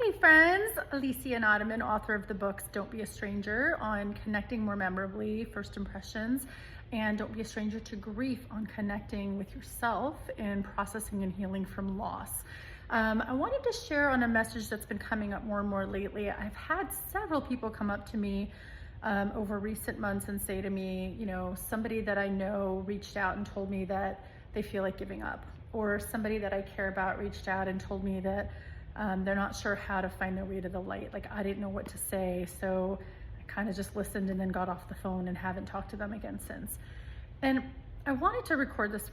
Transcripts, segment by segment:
Hey friends, Alicia and Ottoman, author of the books Don't Be a Stranger on connecting more memorably, first impressions, and Don't Be a Stranger to Grief on connecting with yourself and processing and healing from loss. I wanted to share on a message that's been coming up more and more lately. I've had several people come up to me over recent months and say to me, somebody that I know reached out and told me that they feel like giving up, or somebody that I care about reached out and told me that they're not sure how to find their way to the light. Like, I didn't know what to say, so I kind of just listened and then got off the phone and haven't talked to them again since. And I wanted to record this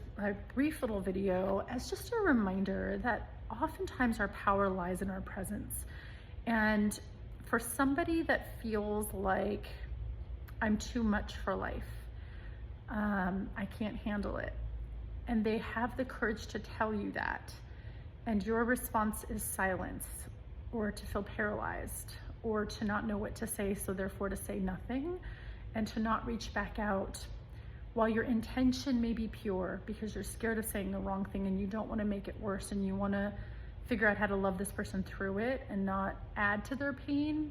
brief little video as just a reminder that oftentimes our power lies in our presence. And for somebody that feels like I'm too much for life, I can't handle it, and they have the courage to tell you that, and your response is silence, or to feel paralyzed, or to not know what to say, so therefore to say nothing and to not reach back out, while your intention may be pure because you're scared of saying the wrong thing and you don't want to make it worse and you want to figure out how to love this person through it and not add to their pain.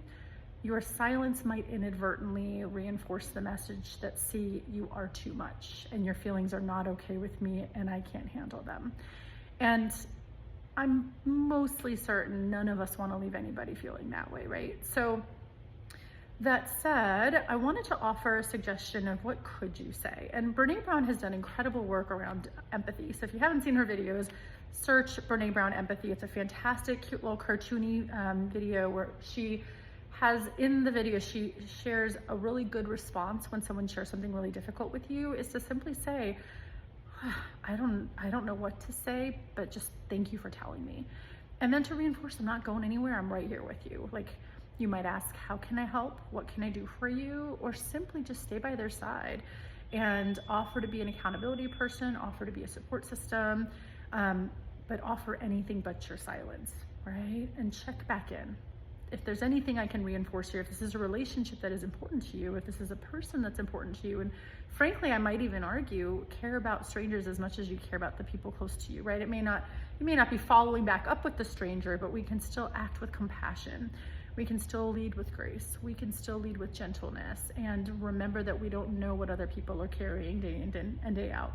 Your silence might inadvertently reinforce the message that, see, you are too much and your feelings are not okay with me and I can't handle them. And I'm mostly certain none of us want to leave anybody feeling that way, right? So that said, I wanted to offer a suggestion of what could you say. And Brene Brown has done incredible work around empathy. So if you haven't seen her videos, search Brene Brown Empathy. It's a fantastic, cute little cartoony video where she has, in the video, she shares a really good response when someone shares something really difficult with you, is to simply say, I don't know what to say, but just thank you for telling me. And then to reinforce, I'm not going anywhere, I'm right here with you. Like, you might ask, how can I help? What can I do for you? Or simply just stay by their side and offer to be an accountability person, offer to be a support system, but offer anything but your silence, right? And check back in. If there's anything I can reinforce here, if this is a relationship that is important to you, if this is a person that's important to you, and frankly, I might even argue, care about strangers as much as you care about the people close to you, right? You may not be following back up with the stranger, but we can still act with compassion. We can still lead with grace. We can still lead with gentleness, and remember that we don't know what other people are carrying day in and day out.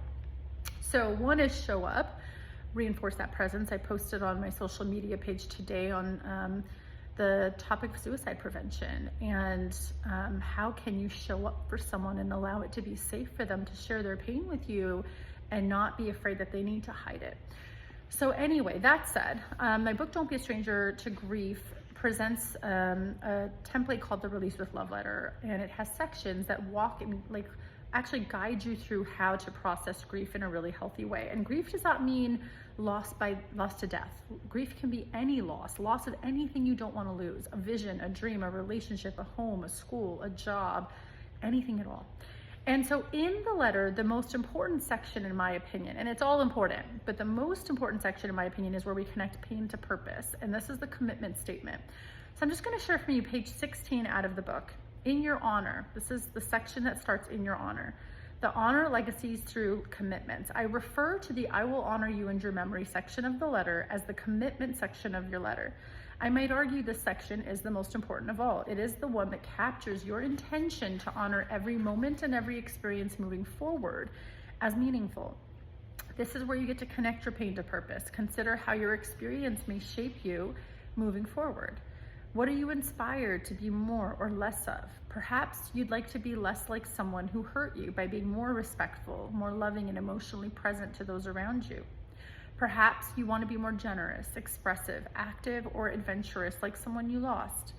So one is show up, reinforce that presence. I posted on my social media page today on the topic of suicide prevention, and how can you show up for someone and allow it to be safe for them to share their pain with you and not be afraid that they need to hide it. So anyway, that said, my book Don't Be a Stranger to Grief presents a template called the Release with Love Letter, and it has sections that walk and actually guide you through how to process grief in a really healthy way. And grief does not mean loss to death. Grief can be any loss of anything you don't want to lose: a vision, a dream, a relationship, a home, a school, a job, anything at all. And so in the letter, the most important section, in my opinion, and it's all important, but the most important section, in my opinion, is where we connect pain to purpose. And this is the commitment statement. So I'm just going to share from you page 16 out of the book. In your honor, this is the section that starts in your honor. The honor legacies through commitments. I refer to the I will honor you and your memory section of the letter as the commitment section of your letter. I might argue this section is the most important of all. It is the one that captures your intention to honor every moment and every experience moving forward as meaningful. This is where you get to connect your pain to purpose. Consider how your experience may shape you moving forward. What are you inspired to be more or less of? Perhaps you'd like to be less like someone who hurt you by being more respectful, more loving, and emotionally present to those around you. Perhaps you want to be more generous, expressive, active, or adventurous like someone you lost.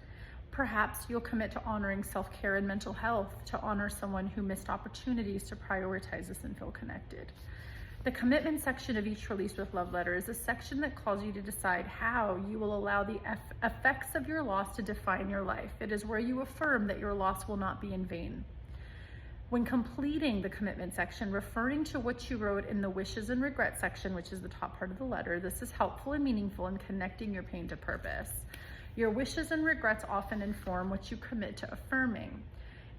Perhaps you'll commit to honoring self-care and mental health, to honor someone who missed opportunities to prioritize this and feel connected. The commitment section of each Release with Love letter is a section that calls you to decide how you will allow the effects of your loss to define your life. It is where you affirm that your loss will not be in vain. When completing the commitment section, referring to what you wrote in the wishes and regret section, which is the top part of the letter, this is helpful and meaningful in connecting your pain to purpose. Your wishes and regrets often inform what you commit to affirming.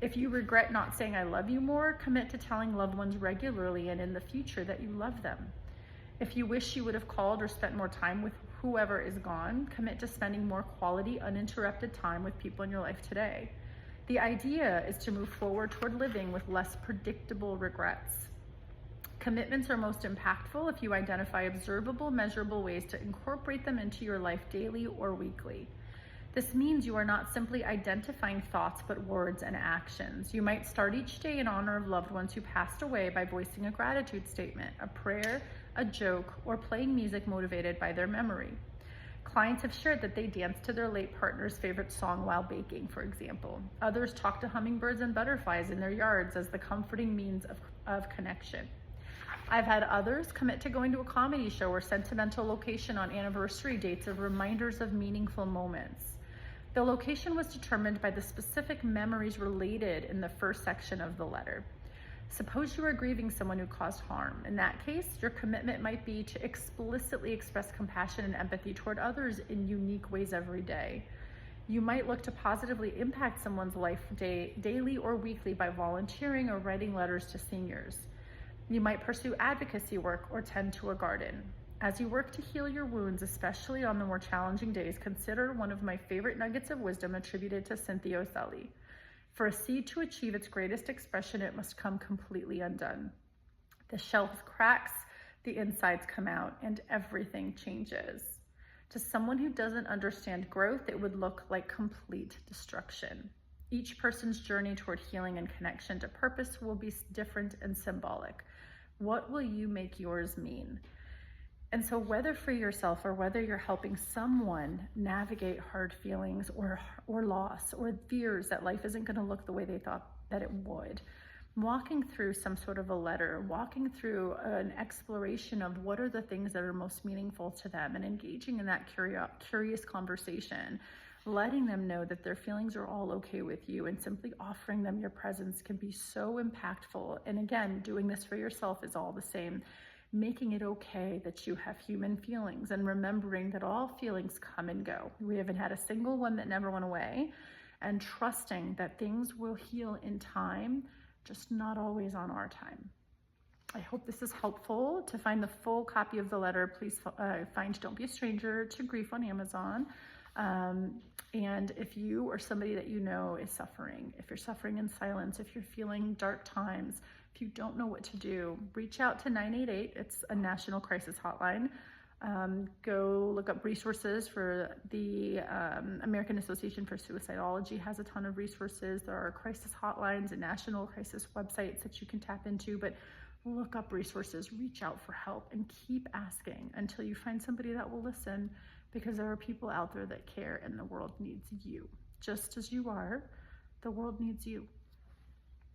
If you regret not saying I love you more, commit to telling loved ones regularly and in the future that you love them. If you wish you would have called or spent more time with whoever is gone, commit to spending more quality, uninterrupted time with people in your life today. The idea is to move forward toward living with less predictable regrets. Commitments are most impactful if you identify observable, measurable ways to incorporate them into your life daily or weekly. This means you are not simply identifying thoughts, but words and actions. You might start each day in honor of loved ones who passed away by voicing a gratitude statement, a prayer, a joke, or playing music motivated by their memory. Clients have shared that they danced to their late partner's favorite song while baking, for example. Others talk to hummingbirds and butterflies in their yards as the comforting means of connection. I've had others commit to going to a comedy show or sentimental location on anniversary dates of reminders of meaningful moments. The location was determined by the specific memories related in the first section of the letter. Suppose you are grieving someone who caused harm. In that case, your commitment might be to explicitly express compassion and empathy toward others in unique ways every day. You might look to positively impact someone's life daily or weekly by volunteering or writing letters to seniors. You might pursue advocacy work or tend to a garden. As you work to heal your wounds, especially on the more challenging days, consider one of my favorite nuggets of wisdom attributed to Cynthia Ocelli. For a seed to achieve its greatest expression, it must come completely undone. The shell cracks, the insides come out, and everything changes. To someone who doesn't understand growth, it would look like complete destruction. Each person's journey toward healing and connection to purpose will be different and symbolic. What will you make yours mean? And so whether for yourself or whether you're helping someone navigate hard feelings or loss or fears that life isn't going to look the way they thought that it would, walking through some sort of a letter, walking through an exploration of what are the things that are most meaningful to them and engaging in that curious conversation, letting them know that their feelings are all okay with you and simply offering them your presence can be so impactful. And again, doing this for yourself is all the same. Making it okay that you have human feelings and remembering that all feelings come and go. We haven't had a single one that never went away, and trusting that things will heal in time, just not always on our time. I hope this is helpful. To find the full copy of the letter, please find Don't Be a Stranger to Grief on Amazon. And if you or somebody that you know is suffering, if you're suffering in silence, if you're feeling dark times, if you don't know what to do, reach out to 988. It's a national crisis hotline. Go look up resources for the American Association for Suicidology has a ton of resources. There are crisis hotlines and national crisis websites that you can tap into, but look up resources, reach out for help, and keep asking until you find somebody that will listen, because there are people out there that care and the world needs you. Just as you are, the world needs you.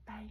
Bye.